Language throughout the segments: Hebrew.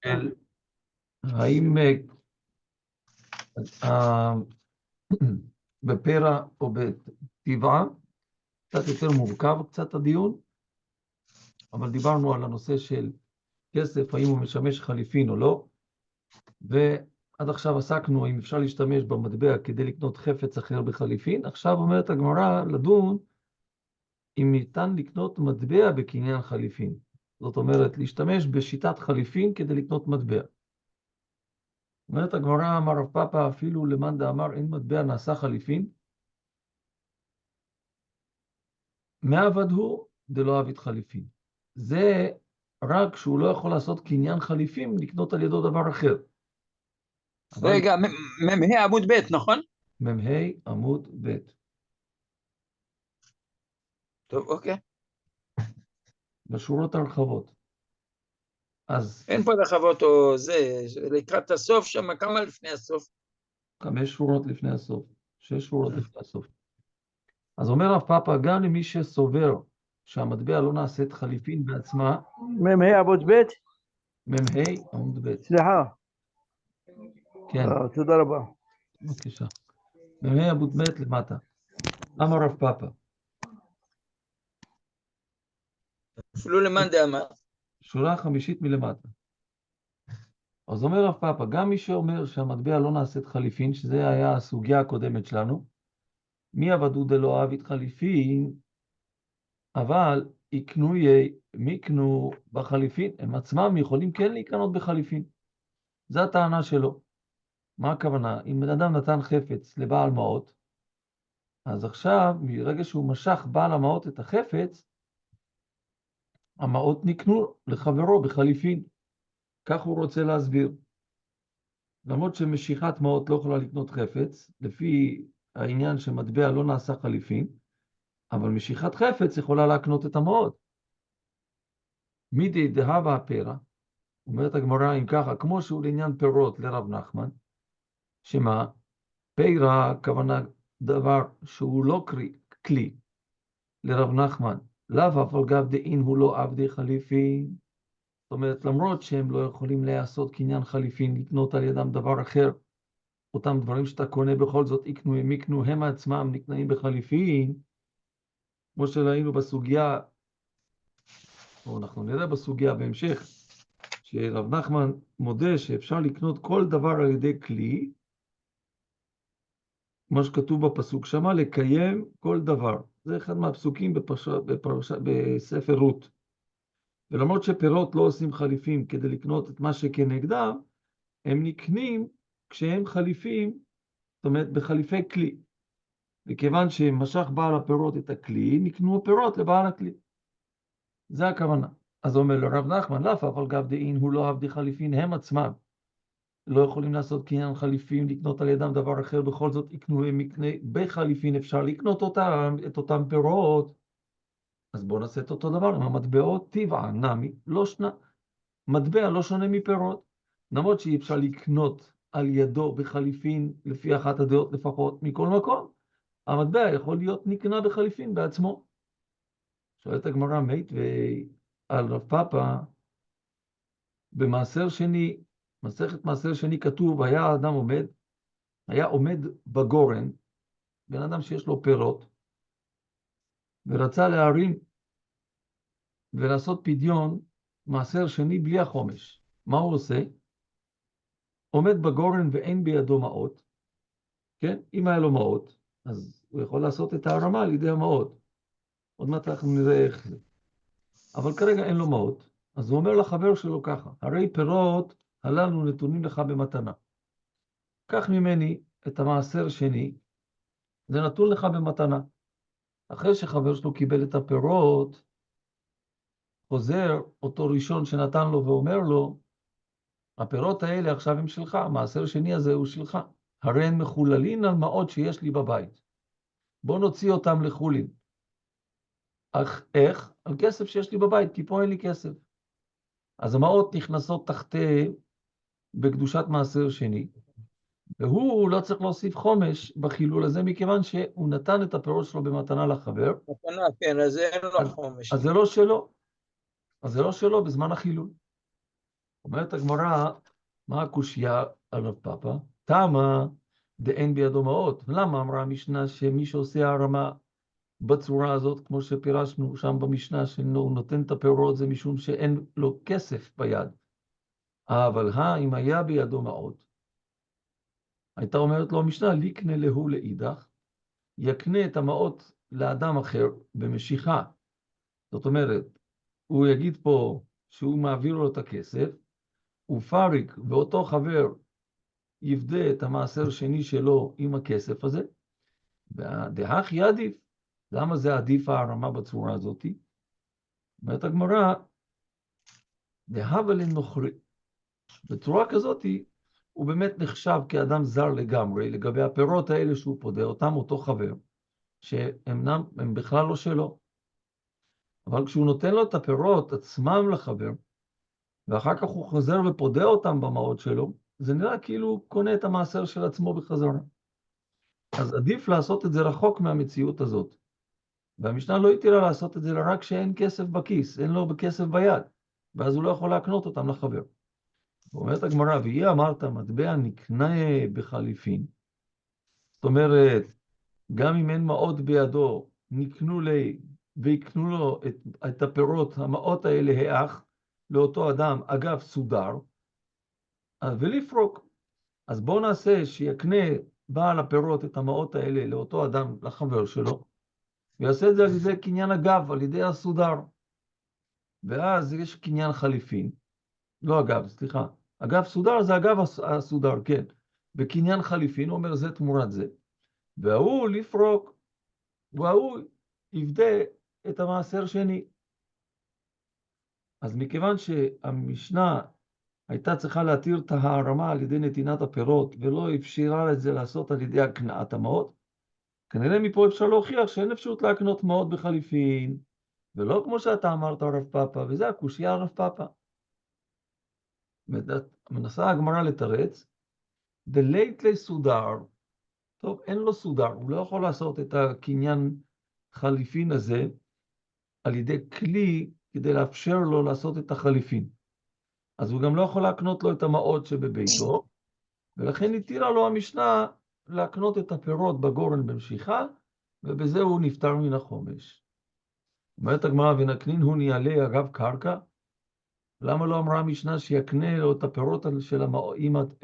של האם בפרע או בטבעה, קצת יותר מורכב קצת הדיון, אבל דיברנו על הנושא של כסף, האם הוא משמש חליפין או לא, ועד עכשיו עסקנו אם אפשר להשתמש במטבע כדי לקנות חפץ אחר בחליפין. עכשיו אומרת הגמרא לדון אם ניתן לקנות מטבע בקניין חליפין. זאת אומרת, להשתמש בשיטת חליפין כדי לקנות מטבע. אומרת הגמרא, אמר רב פאפא, אפילו למאן דאמר אין מטבע נעשה חליפין, מעבד הוא דלא עביד חליפין. זה רק שהוא לא יכול לעשות קניין חליפין, לקנות על ידו דבר אחר. רגע, מ"ה עמוד ב', נכון? מ"ה עמוד ב'. טוב, אוקיי. בשורות הרחבות. אז אין פה רחבות או זה, לקראת הסוף שם, כמה לפני הסוף? 5 שורות לפני הסוף, 6 שורות לפני הסוף. אז אומר רב פאפא, גם למי שסובר שהמטבע לא נעשית חליפין בעצמה, מ"ה עמוד ב'? מ"ה עמוד ב'. סליחה. כן, תודה רבה. בבקשה. מ"ה עמוד ב' למטה. אמר רב פאפא. אפילו למאן דאמר. שורה חמישית מלמטה. אז אומר רב פאפא, גם מי שאומר שהמטבע לא נעשית חליפין, שזה היה הסוגיה הקודמת שלנו, מי עבדו דלא עביד חליפין, אבל מי יקנו בחליפין, הם עצמם יכולים כן להיקנות בחליפין. זו הטענה שלו. מה הכוונה? אם בן אדם נתן חפץ לבעל מעות, אז עכשיו, מרגע שהוא משך בעל המעות את החפץ, המעות נקנו לחברו בחליפין. כך הוא רוצה להסביר. למרות שמשיכת מעות לא יכולה לקנות חפץ, לפי העניין שמטבע לא נעשה חליפין, אבל משיכת חפץ יכולה להקנות את המעות. מידי דהבה הפרע, אומרת הגמרא אם ככה, כמו שהוא לעניין פירות לרב נחמן, שמה? פרע, הכוונה דבר שהוא לא כלי לרב נחמן, לאו אף על גב דאין הוא לא עבדי חליפין. זאת אומרת, למרות שהם לא יכולים לעשות קניין חליפין, לקנות על ידם דבר אחר, אותם דברים שאתה קונה בכל זאת יקנו, הם יקנו, הם עצמם נקנאים בחליפין, כמו שראינו בסוגיה, או אנחנו נראה בסוגיה בהמשך, שרב נחמן מודה שאפשר לקנות כל דבר על ידי כלי, מה שכתוב בפסוק שמה, לקיים כל דבר. זה אחד מהפסוקים בספר רות. ולמרות שפירות לא עושים חליפים כדי לקנות את מה שכנגדם, הם נקנים כשהם חליפים, זאת אומרת בחליפי כלי. וכיוון שמשך בעל הפירות את הכלי, נקנו הפירות לבעל הכלי. זה הכוונה. אז אומר לרב נחמן, לאו אבל גב דאין הוא לא עבדי חליפין, הם עצמם לא יכולים לעשות קניין חליפין, לקנות על ידם דבר אחר, בכל זאת יקנו הם מקנה בחליפין, אפשר לקנות אותם, את אותם פירות. אז בואו נעשה את אותו דבר עם המטבעות, טבעה, נמי, לא שונה. מטבע לא שונה מפירות, למרות שאי אפשר לקנות על ידו בחליפין, לפי אחת הדעות לפחות, מכל מקום. המטבע יכול להיות נקנה בחליפין בעצמו. שואלת הגמרא מית ועל רב פאפא, במעשר שני, מסכת מעשר שני כתוב, היה עומד בגורן, בן אדם שיש לו פירות, ורצה להרים ולעשות פדיון מעשר שני בלי החומש. מה הוא עושה? עומד בגורן ואין בידו מעות, כן? אם היה לו מעות, אז הוא יכול לעשות את ההרמה על ידי המעות. עוד מעט אנחנו נראה איך זה. אבל כרגע אין לו מעות, אז הוא אומר לחבר שלו ככה, הרי פירות הללו נתונים לך במתנה. קח ממני את המעשר שני, זה נתון לך במתנה. אחרי שחבר שלו קיבל את הפירות, חוזר אותו ראשון שנתן לו ואומר לו, הפירות האלה עכשיו הם שלך, המעשר שני הזה הוא שלך. הרי הן מחוללין על מעות שיש לי בבית. בוא נוציא אותם לחולין. אך איך? על כסף שיש לי בבית, כי פה אין לי כסף. אז המעות נכנסות תחתיהם בקדושת מעשר שני, והוא לא צריך להוסיף חומש בחילול הזה, מכיוון שהוא נתן את הפירות שלו במתנה לחבר. מתנה, כן, אז אין לו חומש. אז זה לא שלו. אז זה לא שלו בזמן החילול. אומרת הגמרא, מה הקושייה על רב פאפא? תמה דאין בידו מעות. למה אמרה המשנה שמי שעושה הרמה בצורה הזאת, כמו שפירשנו שם במשנה, שהוא נותן את הפירות, זה משום שאין לו כסף ביד. אבל אם היה בידו מעות, הייתה אומרת לו המשנה, ליקנה להו לאידך, יקנה את המעות לאדם אחר במשיכה. זאת אומרת, הוא יגיד פה שהוא מעביר לו את הכסף, ופריק ואותו חבר יפדה את המעשר שני שלו עם הכסף הזה, והדהך יעדיף. למה זה עדיף ההרמה בצורה הזאת? אומרת הגמרא, דהבה לנוכרי. בצורה כזאת הוא באמת נחשב כאדם זר לגמרי, לגבי הפירות האלה שהוא פודה, אותם אותו חבר, שהם בכלל לא שלו. אבל כשהוא נותן לו את הפירות עצמם לחבר, ואחר כך הוא חוזר ופודה אותם במעות שלו, זה נראה כאילו הוא קונה את המעשר של עצמו בחזרה. אז עדיף לעשות את זה רחוק מהמציאות הזאת. והמשנה לא התירה לעשות את זה רק שאין כסף בכיס, אין לו כסף ביד, ואז הוא לא יכול להקנות אותם לחבר. אומרת הגמרא, והיא אמרת, מטבע נקנה בחליפין. זאת אומרת, גם אם אין מעות בידו, נקנו לי ויקנו לו את הפירות, המעות האלה האח, לאותו אדם, אגב סודר, ולפרוק. אז בואו נעשה שיקנה בעל הפירות את המעות האלה לאותו אדם, לחבר שלו, ויעשה את זה על ידי קניין אגב, על ידי הסודר. ואז יש קניין חליפין, לא אגב, סליחה, אגב סודר זה אגב הסודר, כן. וקניין חליפין, הוא אומר זה תמורת זה. והוא לפרוק, והוא יפדה את המעשר שני. אז מכיוון שהמשנה הייתה צריכה להתיר את ההרמה על ידי נתינת הפירות, ולא אפשרה את זה לעשות על ידי הקנאת המעות, כנראה מפה אפשר להוכיח שאין אפשרות להקנות מעות בחליפין, ולא כמו שאתה אמרת רב פאפא, וזה הקושייה רב פאפא. מנסה הגמרא לתרץ, דלית לסודר, טוב, אין לו סודר, הוא לא יכול לעשות את הקניין חליפין הזה על ידי כלי כדי לאפשר לו לעשות את החליפין. אז הוא גם לא יכול להקנות לו את המעות שבביתו, ולכן התירה לו המשנה להקנות את הפירות בגורן במשיכה, ובזה הוא נפטר מן החומש. אומרת הגמרא, ונקנין הוא ניעלה אגב קרקע? למה לא אמרה המשנה שיקנה לו את הפירות של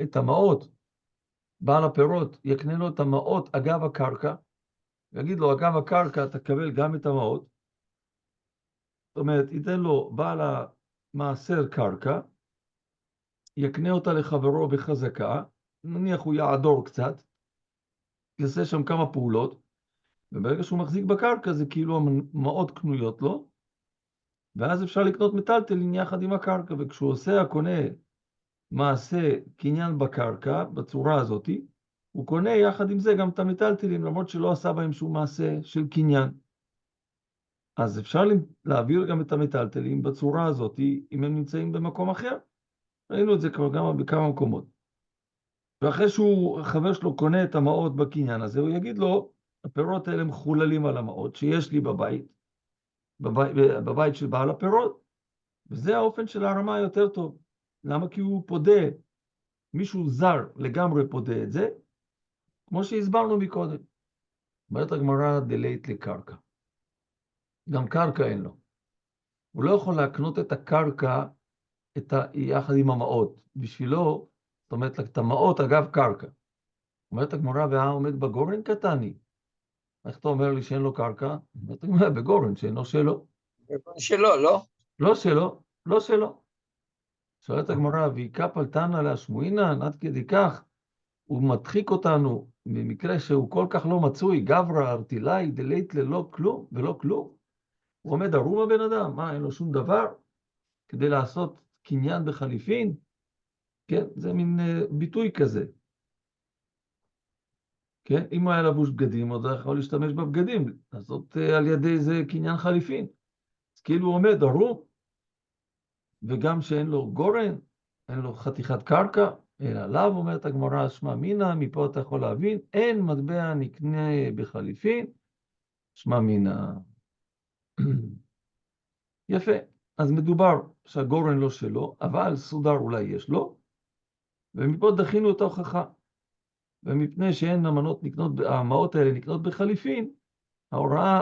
את המעות, בעל הפירות יקנה לו את המעות אגב הקרקע, יגיד לו אגב הקרקע תקבל גם את המעות, זאת אומרת ייתן לו בעל המעשר קרקע, יקנה אותה לחברו בחזקה, נניח הוא יעדור קצת, יעשה שם כמה פעולות, וברגע שהוא מחזיק בקרקע זה כאילו המעות קנויות לו, ואז אפשר לקנות מטלטלין יחד עם הקרקע, וכשהוא עושה הקונה מעשה קניין בקרקע בצורה הזאת, הוא קונה יחד עם זה גם את המטלטלים, למרות שלא עשה בהם שום מעשה של קניין. אז אפשר להעביר גם את המטלטלים בצורה הזאת, אם הם נמצאים במקום אחר. ראינו את זה כבר גם בכמה מקומות. ואחרי שהוא, החבר שלו קונה את המעות בקניין הזה, הוא יגיד לו, הפירות האלה מחוללים על המעות שיש לי בבית של בעל הפירות, וזה האופן של הרמה יותר טוב. למה? כי הוא פודה, מישהו זר לגמרי פודה את זה, כמו שהסברנו מקודם. אומרת הגמרא דלית לקרקע. גם קרקע אין לו. הוא לא יכול להקנות את הקרקע יחד עם המעות. בשבילו, זאת אומרת, את המעות אגב קרקע. אומרת הגמרא, עומד בגורן קטני. איך אתה אומר לי שאין לו קרקע? אומרת הגמרא, בגורן שאינו שלו. שלו, לא? לא שלו, לא שלו. שואלת הגמרא, ויקה פלטנה להשמועינן, עד כדי כך, הוא מדחיק אותנו במקרה שהוא כל כך לא מצוי, גברא ארטילאי דלית ללא כלום ולא כלום. הוא עומד ערום הבן אדם, מה, אין לו שום דבר כדי לעשות קניין בחליפין? כן, זה מין ביטוי כזה. כן, אם הוא היה לבוש בגדים, עוד יכול להשתמש בבגדים, לעשות על ידי זה קניין חליפין. אז כאילו הוא עומד ערום, וגם שאין לו גורן, אין לו חתיכת קרקע, אלא עליו אומרת הגמרא, שמע מינה, מפה אתה יכול להבין, אין מטבע נקנה בחליפין, שמע מינה. יפה. אז מדובר שהגורן לא שלו, אבל סודר אולי יש לו, ומפה דחינו את ההוכחה. ומפני שהן המעות האלה נקנות בחליפין, ההוראה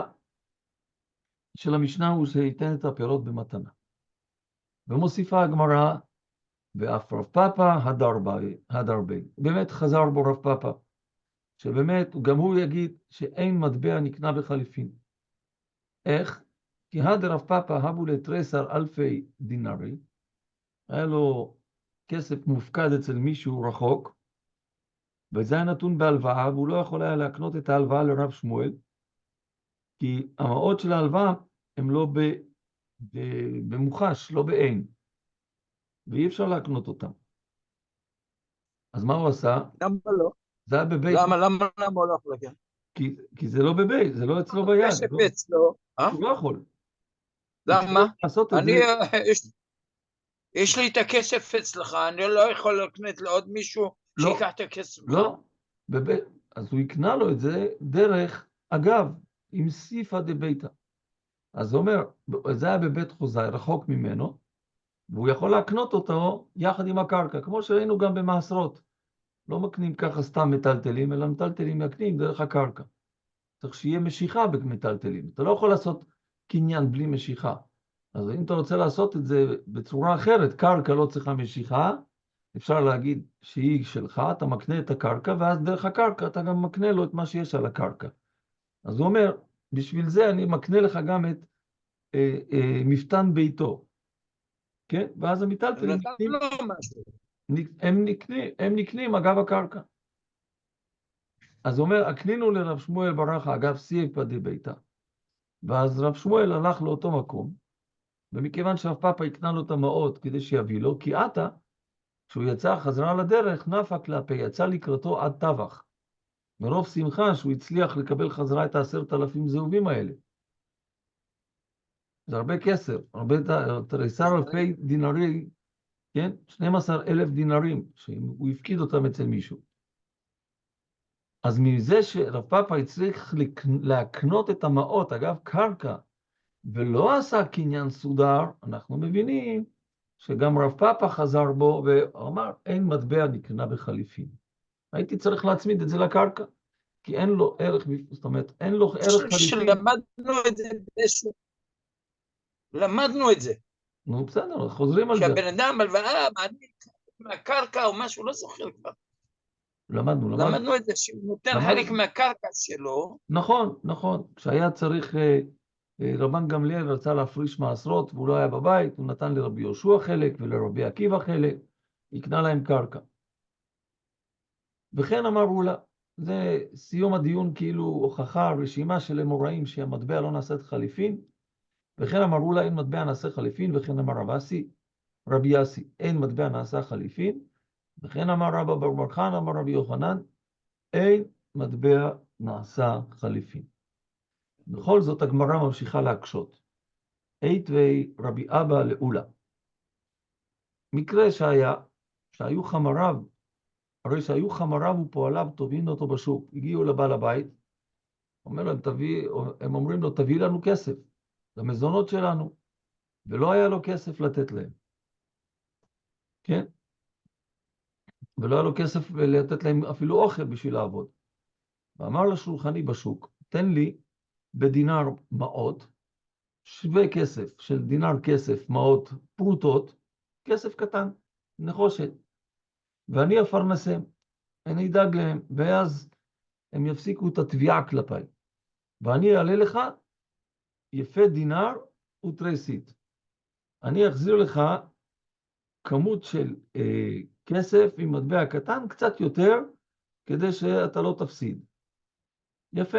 של המשנה הוא שייתן את הפירות במתנה. ומוסיפה הגמרא, ואף רב פאפא הדר בי. באמת חזר בו רב פאפא, שבאמת גם הוא יגיד שאין מטבע נקנה בחליפין. איך? כי הדר רב פאפא הבו לתריסר אלפי דינרי, היה לו כסף מופקד אצל מישהו רחוק, וזה היה נתון בהלוואה, והוא לא יכול היה להקנות את ההלוואה לרב שמואל, כי המעות של ההלוואה הם לא במוחש, לא בעין, ואי אפשר להקנות אותם. אז מה הוא עשה? למה לא? זה היה בבית, למה הוא לא יכול להגיע? כי זה לא בבית, זה לא אצלו ביד, כסף אצלו, הוא לא יכול. הוא צריך למה? לעשות את זה. יש לי את הכסף אצלך, אני לא יכול לקנות לעוד מישהו שיקח את הכסף. לא, אז הוא יקנה לו את זה דרך, אגב, עם סיפא דביתא. אז הוא אומר, זה היה בבית חוזי, רחוק ממנו, והוא יכול להקנות אותו יחד עם הקרקע, כמו שראינו גם במעשרות. לא מקנים ככה סתם מטלטלים, אלא מטלטלים מקנים דרך הקרקע. צריך שיהיה משיכה במטלטלים. אתה לא יכול לעשות קניין בלי משיכה. אז אם אתה רוצה לעשות את זה בצורה אחרת, קרקע לא צריכה משיכה, אפשר להגיד שהיא שלך, אתה מקנה את הקרקע, ואז דרך הקרקע אתה גם מקנה לו את מה שיש על הקרקע. אז הוא אומר, בשביל זה אני מקנה לך גם את מפתן ביתו. כן? ואז המטלטלים הם נקנים אגב הקרקע. אז הוא אומר, הקנינו לרב שמואל ברכה אגב סיפא דביתא. ואז רב שמואל הלך לאותו מקום, ומכיוון שרב פאפא יקנה לו את המעות כדי שיביא לו, כי עתה, כשהוא יצא חזרה לדרך, נפק כלפי, יצא לקראתו עד טבח. מרוב שמחה שהוא הצליח לקבל חזרה את 10,000 זהובים האלה. זה הרבה כסף, הרבה תריסר אלפי דינרי, כן? 12,000 דינרים, שהוא הפקיד אותם אצל מישהו. אז מזה שרב פאפא הצליח להקנות את המעות, אגב קרקע, ולא עשה קניין סודר, אנחנו מבינים שגם רב פאפא חזר בו ואמר, אין מטבע נקנה בחליפין. הייתי צריך להצמיד את זה לקרקע, כי אין לו ערך, זאת אומרת, אין לו ערך חליפין. למדנו את זה באיזשהו... למדנו את זה. נו, בסדר, חוזרים על זה. שהבן אדם הלוואה, מעניק מהקרקע או משהו, לא זוכר כבר. למדנו את זה, שהוא נותן חלק מהקרקע שלו. נכון. כשהיה צריך, רבן גמליאל רצה להפריש מעשרות, והוא לא היה בבית, הוא נתן לרבי יהושע חלק ולרבי עקיבא חלק, יקנה להם קרקע. וכן אמרו לה, זה סיום הדיון כאילו הוכחה, רשימה של אמוראים שהמטבע לא נעשית חליפין, וכן אמרו לה, אין מטבע נעשה חליפין, וכן אמר רבי יאסי, אין מטבע נעשה חליפין, וכן אמר רבא בר בר חנא, אמר רבי יוחנן, אין מטבע נעשה חליפין. בכל זאת הגמרא ממשיכה להקשות. היתווי רבי אבא לאולה. מקרה שהיו חמריו, הרי שהיו חמריו ופועליו טובין אותו בשוק, הגיעו לבעל הבית, הם אומרים לו, תביא לנו כסף, למזונות שלנו, ולא היה לו כסף לתת להם. כן? ולא היה לו כסף לתת להם אפילו אוכל בשביל לעבוד. ואמר לשולחני בשוק, תן לי בדינר מעות, שווה כסף של דינר כסף, מעות פרוטות, כסף קטן, נחושת, ואני אפרנסם, אני אדאג להם, ואז הם יפסיקו את התביעה כלפיי. ואני אעלה לך יפה דינר ותריסית. אני אחזיר לך כמות של כסף עם מטבע קטן, קצת יותר, כדי שאתה לא תפסיד. יפה.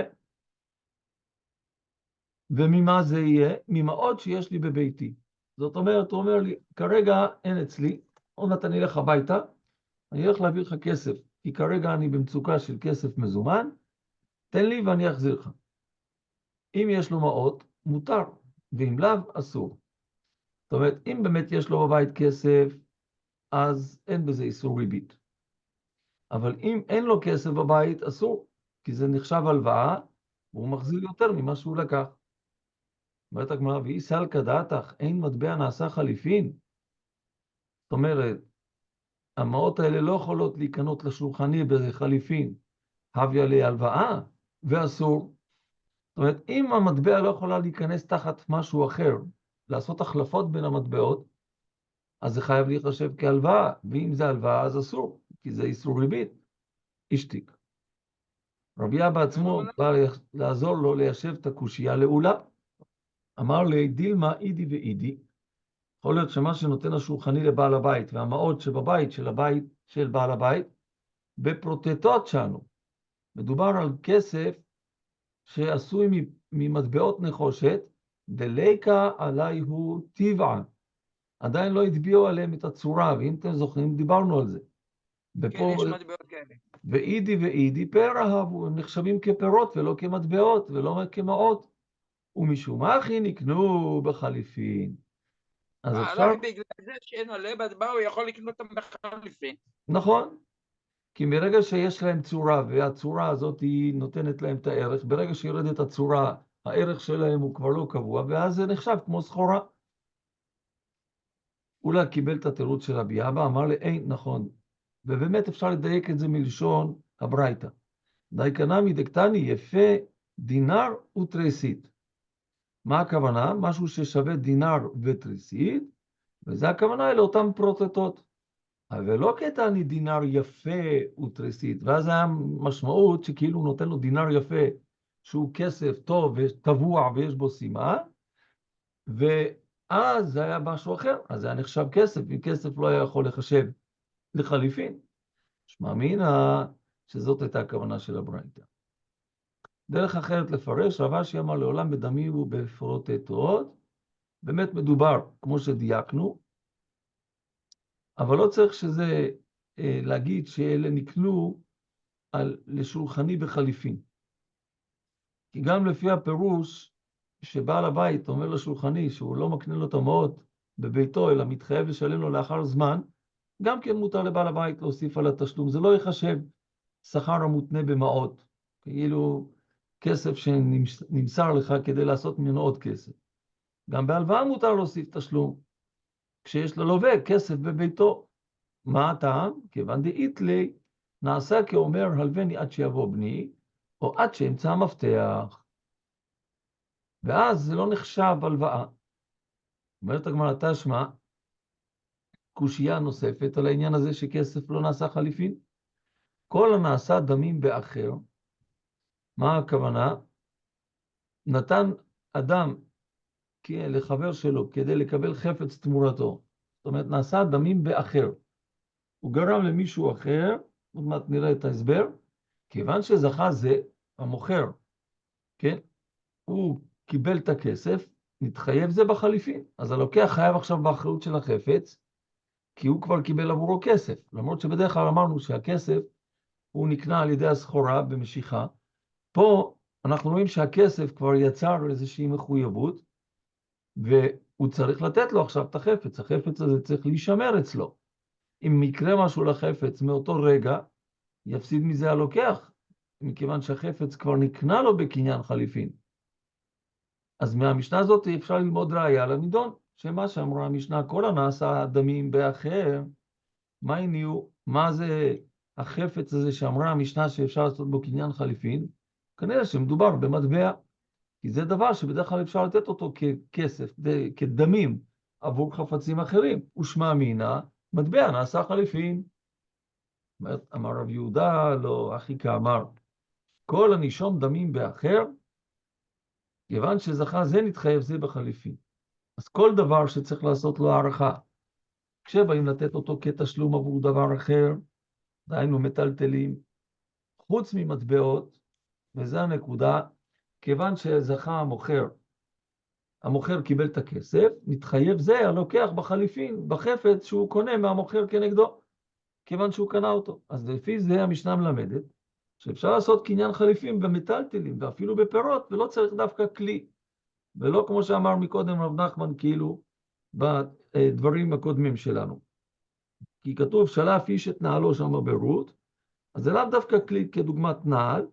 וממה זה יהיה? ממעות שיש לי בביתי. זאת אומרת, הוא אומר לי, כרגע אין אצלי, עוד מעט אני אלך הביתה, אני אלך להביא לך כסף, כי כרגע אני במצוקה של כסף מזומן, תן לי ואני אחזיר לך. אם יש לו מעות, מותר, ואם לאו, אסור. זאת אומרת, אם באמת יש לו בבית כסף, אז אין בזה איסור ריבית. אבל אם אין לו כסף בבית, אסור, כי זה נחשב הלוואה, והוא מחזיר יותר ממה שהוא לקח. אומרת הגמרא, ואי סלקא דעתך, אין מטבע נעשה חליפין. זאת אומרת, המעות האלה לא יכולות להיכנות לשולחני בחליפין. הביא עליה הלוואה, ואסור. זאת אומרת, אם המטבע לא יכולה להיכנס תחת משהו אחר, לעשות החלפות בין המטבעות, אז זה חייב להיחשב כהלוואה, ואם זה הלוואה אז אסור, כי זה איסור ריבית. השתיק. רבי אבא עצמו בא לעזור לו ליישב את הקושייה לעולה. אמר לי, דילמה אידי ואידי, יכול להיות שמה שנותן השולחני לבעל הבית, והמעות שבבית של הבית של בעל הבית, בפרוטטות שלנו. מדובר על כסף שעשוי ממטבעות נחושת, דליקה עלי הוא טבעה. עדיין לא הצביעו עליהם את הצורה, ואם אתם זוכרים, דיברנו על זה. כן, יש מטבעות כאלה. ואידי ואידי פר אהבו, הם נחשבים כפירות ולא כמטבעות ולא כמעות. ומשום מה הכי נקנו בחליפין. אז אפשר... רק בגלל זה שאין עלי מטבע, הוא יכול לקנות אותם בחליפין. נכון. כי ברגע שיש להם צורה, והצורה הזאת היא נותנת להם את הערך, ברגע שיורדת הצורה, הערך שלהם הוא כבר לא קבוע, ואז זה נחשב כמו סחורה. אולי קיבל את התירוץ של רבי אבא, אמר לי, אין, נכון. ובאמת אפשר לדייק את זה מלשון הברייתא. דייקנמי דקטני יפה דינר ותריסית. מה הכוונה? משהו ששווה דינר ותריסית, וזה הכוונה אלה אותם פרוטטות. אבל לא קטני דינר יפה ותריסית, ואז היה משמעות שכאילו נותן לו דינר יפה, שהוא כסף טוב וטבוע ויש בו סימן, ואז זה היה משהו אחר, אז זה היה נחשב כסף, אם כסף לא היה יכול לחשב לחליפין. שמע מינה שזאת הייתה הכוונה של הברייתא. דרך אחרת לפרש, רב אשי אמר לעולם בדמים ובפרוטטות, באמת מדובר כמו שדייקנו, אבל לא צריך שזה להגיד שאלה נקנו לשולחני בחליפין. כי גם לפי הפירוש שבעל הבית אומר לשולחני שהוא לא מקנה לו את המעות בביתו, אלא מתחייב לשלם לו לאחר זמן, גם כן מותר לבעל הבית להוסיף על התשלום. זה לא יחשב שכר המותנה במעות, כאילו כסף שנמסר לך כדי לעשות ממנו עוד כסף. גם בהלוואה מותר להוסיף תשלום, כשיש ללווה כסף בביתו. מה הטעם? כיוון דאית לי, נעשה כאומר הלווני עד שיבוא בני, או עד שאמצא המפתח. ואז זה לא נחשב הלוואה. אומרת הגמרא תשמע, קושייה נוספת על העניין הזה שכסף לא נעשה חליפין. כל הנעשה דמים באחר, מה הכוונה? נתן אדם לחבר שלו כדי לקבל חפץ תמורתו. זאת אומרת, נעשה דמים באחר. הוא גרם למישהו אחר, עוד מעט נראה את ההסבר, כיוון שזכה זה המוכר, כן? הוא קיבל את הכסף, נתחייב זה בחליפין. אז הלוקח חייב עכשיו באחריות של החפץ, כי הוא כבר קיבל עבורו כסף. למרות שבדרך כלל אמרנו שהכסף הוא נקנה על ידי הסחורה במשיכה. פה אנחנו רואים שהכסף כבר יצר איזושהי מחויבות, והוא צריך לתת לו עכשיו את החפץ. החפץ הזה צריך להישמר אצלו. אם יקרה משהו לחפץ מאותו רגע, יפסיד מזה הלוקח, מכיוון שהחפץ כבר נקנה לו בקניין חליפין. אז מהמשנה הזאת אפשר ללמוד ראיה לנידון, שמה שאמרה המשנה, כל הנעשה דמים באחר, מה זה החפץ הזה שאמרה המשנה שאפשר לעשות בו קניין חליפין? כנראה שמדובר במטבע, כי זה דבר שבדרך כלל אפשר לתת אותו ככסף, כדמים עבור חפצים אחרים. ושמע מינה, מטבע נעשה חליפין. אמר רב יהודה, לא, אחי כאמר, כל הנישום דמים באחר, כיוון שזכה זה נתחייב זה בחליפין. אז כל דבר שצריך לעשות לו הערכה, כשבאים לתת אותו כתשלום עבור דבר אחר, דהיינו מטלטלים, חוץ ממטבעות, וזה הנקודה, כיוון שזכה המוכר קיבל את הכסף, מתחייב זה הלוקח בחליפין, בחפץ שהוא קונה מהמוכר כנגדו, כיוון שהוא קנה אותו. אז לפי זה המשנה מלמדת, שאפשר לעשות קניין חליפין במטלטלים, ואפילו בפירות, ולא צריך דווקא כלי. ולא כמו שאמר מקודם רב נחמן, כאילו, בדברים הקודמים שלנו. כי כתוב, שלף איש את נעלו שם ברות, אז זה לאו דווקא כלי כדוגמת נעל,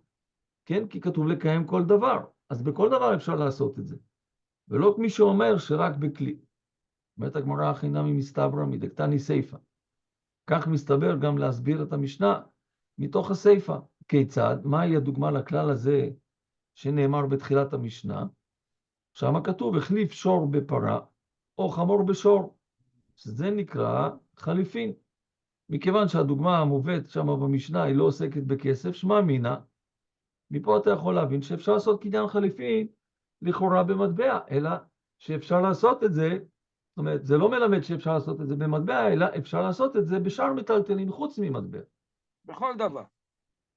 כן? כי כתוב לקיים כל דבר. אז בכל דבר אפשר לעשות את זה. ולא כמי שאומר שרק בכלי. אומרת הגמרא הכי נמי מסתברא מדקתני סיפא. כך מסתבר גם להסביר את המשנה מתוך הסיפא. כיצד? מהי הדוגמה לכלל הזה שנאמר בתחילת המשנה? שם כתוב, החליף שור בפרה או חמור בשור, שזה נקרא חליפין. מכיוון שהדוגמה המובאת שם במשנה היא לא עוסקת בכסף, שמע מינה, מפה אתה יכול להבין שאפשר לעשות קניין חליפין לכאורה במטבע, אלא שאפשר לעשות את זה, זאת אומרת, זה לא מלמד שאפשר לעשות את זה במטבע, אלא אפשר לעשות את זה בשאר מטלטלין חוץ ממטבע. בכל דבר.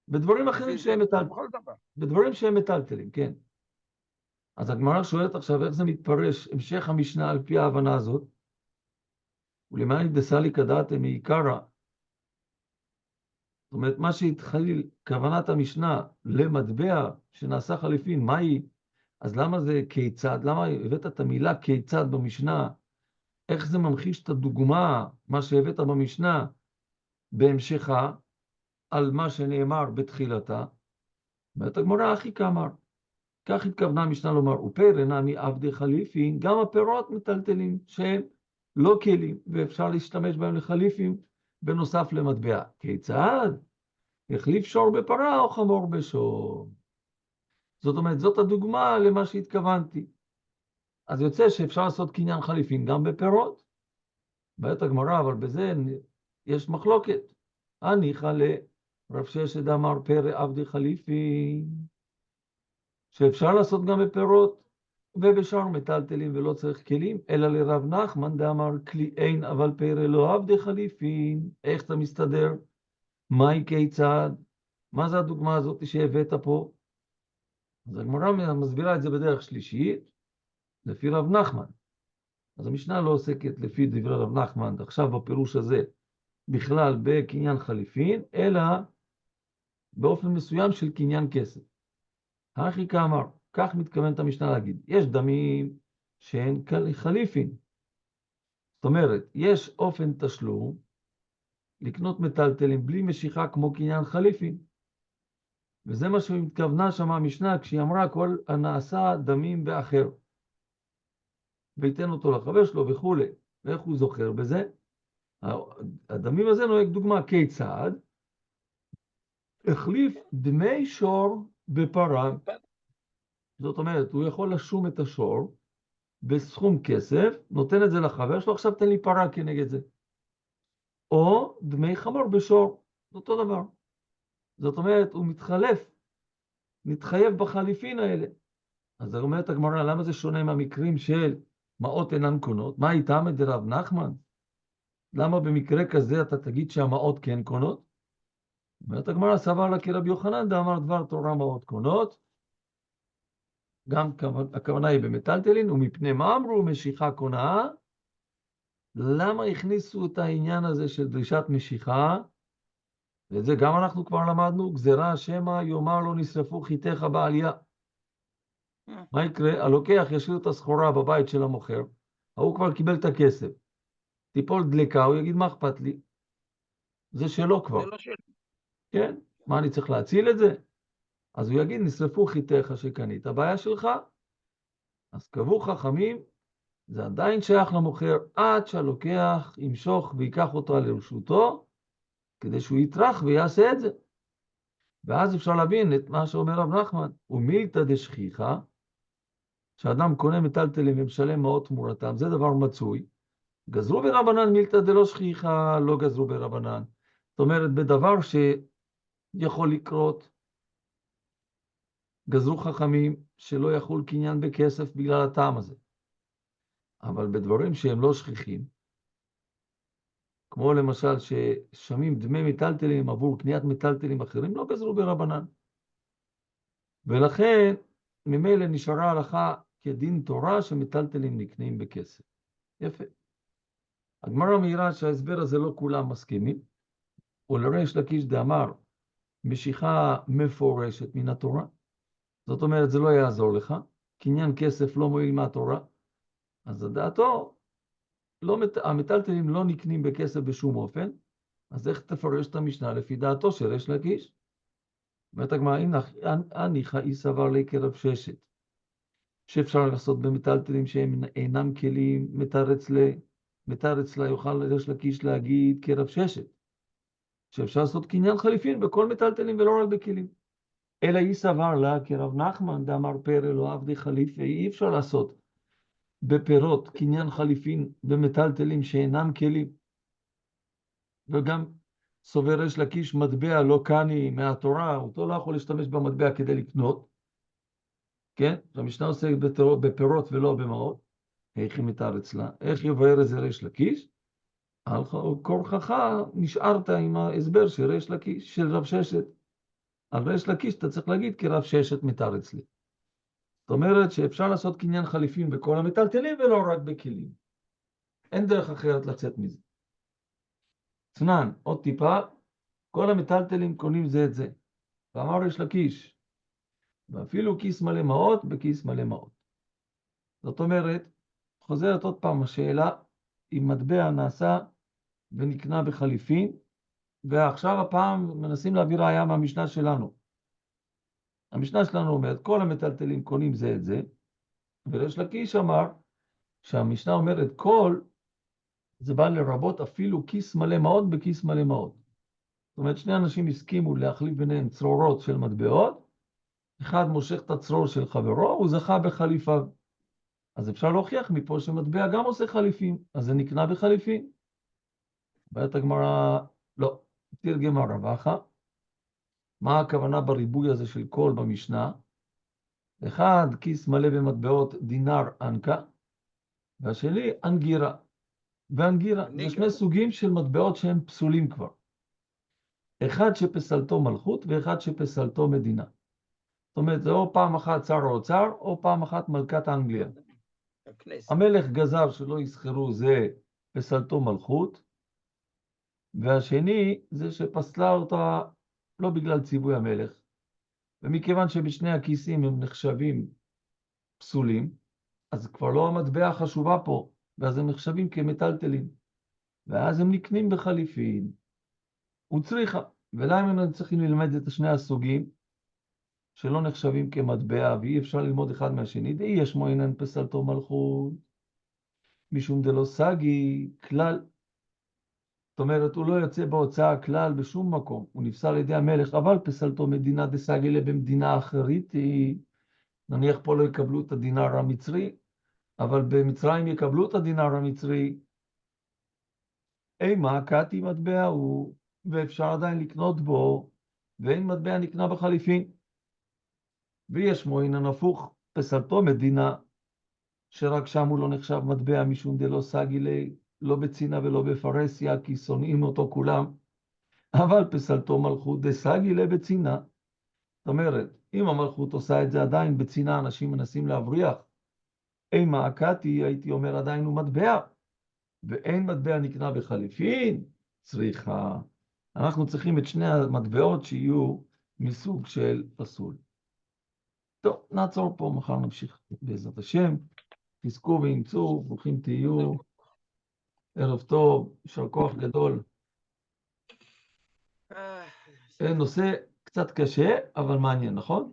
בדברים אחרים שהם מטלטלים. בכל דבר. בדברים שהם מטלטלים, כן. אז הגמרא שואלת עכשיו איך זה מתפרש, המשך המשנה על פי ההבנה הזאת, ולמען דסלי כדעתם מעיקרא, זאת אומרת, מה שהתחיל כוונת המשנה למטבע שנעשה חליפין, מהי? אז למה זה כיצד? למה הבאת את המילה כיצד במשנה? איך זה ממחיש את הדוגמה, מה שהבאת במשנה, בהמשכה, על מה שנאמר בתחילתה? אומרת הגמרא, אחי כאמר. כך התכוונה המשנה לומר, ופרא נמי עבדי חליפין, גם הפירות מטלטלים שהם לא כלים, ואפשר להשתמש בהם לחליפים בנוסף למטבע. כיצד? החליף שור בפרה או חמור בשור. זאת אומרת, זאת הדוגמה למה שהתכוונתי. אז יוצא שאפשר לעשות קניין חליפין גם בפירות. בעת הגמרא, אבל בזה יש מחלוקת. הניחא לרב ששת אמר פרא עבדי חליפין, שאפשר לעשות גם בפירות ובשאר מטלטלים ולא צריך כלים, אלא לרב נחמן דאמר כלי אין אבל פרא לא עבדי חליפין. איך אתה מסתדר? מהי כיצד? מה זה הדוגמה הזאת שהבאת פה? אז הגמרא מסבירה את זה בדרך שלישית, לפי רב נחמן. אז המשנה לא עוסקת לפי דברי רב נחמן, עכשיו בפירוש הזה, בכלל בקניין חליפין, אלא באופן מסוים של קניין כסף. הכי כאמר, כך מתכוונת המשנה להגיד, יש דמים שהן חליפין. זאת אומרת, יש אופן תשלום לקנות מטלטלים בלי משיכה כמו קניין חליפין. וזה מה שהתכוונה שם המשנה כשהיא אמרה כל הנעשה דמים באחר. ויתן אותו לחבר שלו וכו'. ואיך הוא זוכר בזה? הדמים הזה נוהג דוגמה כיצד? החליף דמי שור בפרה. זאת אומרת, הוא יכול לשום את השור בסכום כסף, נותן את זה לחבר שלו, עכשיו תן לי פרה כנגד זה. או דמי חמור בשור, זה אותו דבר. זאת אומרת, הוא מתחייב בחליפין האלה. אז אומרת הגמרא, למה זה שונה מהמקרים של מעות אינן קונות? מה איתם את רב נחמן? למה במקרה כזה אתה תגיד שהמעות כן קונות? אומרת הגמרא, סבר לה כרבי יוחנן דאמר דבר תורה מעות קונות. גם הכוונה היא במטלטלין, ומפני מה אמרו משיכה קונה? למה הכניסו את העניין הזה של דרישת משיכה? ואת זה גם אנחנו כבר למדנו, גזירה שמא יאמר לו נשרפו חיתיך בעלייה. מה יקרה? הלוקח ישאיר את הסחורה בבית של המוכר, ההוא כבר קיבל את הכסף. טיפול דלקה, הוא יגיד מה אכפת לי? זה שלו כבר. זה לא שלי. כן? מה אני צריך להציל את זה? אז הוא יגיד נשרפו חיתיך שקנית, הבעיה שלך. אז קבעו חכמים, זה עדיין שייך למוכר עד שהלוקח ימשוך ויקח אותו לרשותו, כדי שהוא יטרח ויעשה את זה. ואז אפשר להבין את מה שאומר רב נחמן, ומילתא דשכיחא, שאדם קונה מטלטלים ומשלם מעות תמורתם, זה דבר מצוי. גזרו ברבנן מילתא דלא שכיחא, לא גזרו ברבנן. זאת אומרת, בדבר שיכול לקרות, גזרו חכמים שלא יחול קניין בכסף בגלל הטעם הזה. אבל בדברים שהם לא שכיחים, כמו למשל ששמים דמי מטלטלים עבור קניית מטלטלים אחרים, לא גזרו ברבנן. ולכן, ממילא נשארה הלכה כדין תורה שמטלטלים נקנים בכסף. יפה. הגמרא מעירה שההסבר הזה לא כולם מסכימים, ולריש לקיש דאמר, משיכה מפורשת מן התורה. זאת אומרת, זה לא יעזור לך, קניין כסף לא מועיל מהתורה, אז דעתו, המטלטלים לא נקנים בכסף בשום אופן, אז איך תפרש את המשנה לפי דעתו של ריש לקיש? אומרת הגמרא, הניחא היא סבר לי כרב ששת, שאפשר לעשות במטלטלים שהם אינם כלים, מתרץ לה יוכל ריש לקיש להגיד כרב ששת, שאפשר לעשות קניין חליפין בכל מטלטלים ולא רק בכלים. אלא היא סבר לה כרב נחמן דאמר פרא לא עבדי חליפי, אי אפשר לעשות בפירות קניין חליפין במטלטלים שאינם כלים. וגם סובר ריש לקיש מטבע לא קני מהתורה, אותו לא יכול להשתמש במטבע כדי לקנות. כן? המשנה עוסק בפירות ולא במעות. איך היא מתארץ לה? איך יבואר איזה ריש לקיש? על כורחך נשארת עם ההסבר של ריש לקיש, של רב ששת. על ריש לקיש אתה צריך להגיד כי רב ששת מתארץ לי. זאת אומרת שאפשר לעשות קניין חליפין בכל המטלטלים ולא רק בכלים. אין דרך אחרת לצאת מזה. צנן, עוד טיפה, כל המטלטלים קונים זה את זה. ואמר ריש לקיש, ואפילו כיס מלא מעות בכיס מלא מעות. זאת אומרת, חוזרת עוד פעם השאלה, אם מטבע נעשה ונקנה בחליפין, ועכשיו הפעם מנסים להביא ראיה מהמשנה שלנו. המשנה שלנו אומרת, כל המטלטלים קונים זה את זה, וריש לקיש אמר, שהמשנה אומרת, כל זה בא לרבות אפילו כיס מלא מעות בכיס מלא מעות. זאת אומרת, שני אנשים הסכימו להחליף ביניהם צרורות של מטבעות, אחד מושך את הצרור של חברו, הוא זכה בחליפיו. אז אפשר להוכיח מפה שמטבע גם עושה חליפים, אז זה נקנה בחליפים. בעת הגמרא, לא, תרגמה רב אחא. מה הכוונה בריבוי הזה של כל במשנה? אחד, כיס מלא במטבעות דינר אנקה, והשני, אנגירה. ואנגירה, זה שני סוגים של מטבעות שהם פסולים כבר. אחד שפסלתו מלכות ואחד שפסלתו מדינה. זאת אומרת, זה או פעם אחת שר האוצר, או פעם אחת מלכת אנגליה. המלך גזר שלא יסחרו זה פסלתו מלכות, והשני זה שפסלה אותה לא בגלל ציווי המלך, ומכיוון שבשני הכיסים הם נחשבים פסולים, אז כבר לא המטבע חשובה פה, ואז הם נחשבים כמטלטלים, ואז הם נקנים בחליפין. הוא צריכה, ולמה הם צריכים ללמד את שני הסוגים, שלא נחשבים כמטבע, ואי אפשר ללמוד אחד מהשני, דאי יש מוינן פסלתו מלכות, משום דלא סגי כלל. זאת אומרת, הוא לא יוצא בהוצאה כלל בשום מקום, הוא נפסל על ידי המלך, אבל פסלתו מדינה דסגי לה במדינה אחרית, נניח פה לא יקבלו את הדינר המצרי, אבל במצרים יקבלו את הדינר המצרי, אימה קאתי מטבע הוא, ואפשר עדיין לקנות בו, ואין מטבע נקנה בחליפין. ויש מועינן הפוך, פסלתו מדינה, שרק שם הוא לא נחשב מטבע משום דלא סגי לי, לא בצינה ולא בפרסיה, כי שונאים אותו כולם, אבל פסלתו מלכות דסגי לי בצינה. זאת אומרת, אם המלכות עושה את זה עדיין בצינה, אנשים מנסים להבריח, אימה הקאתי, הייתי אומר עדיין הוא מטבע, ואין מטבע נקנה בחליפין, צריכה. אנחנו צריכים את שני המטבעות שיהיו מסוג של פסול. טוב, נעצור פה, מחר נמשיך בעזרת השם. תזכו ואימצו, ברוכים תהיו, ערב טוב, יישר כוח גדול. נושא קצת קשה, אבל מעניין, נכון?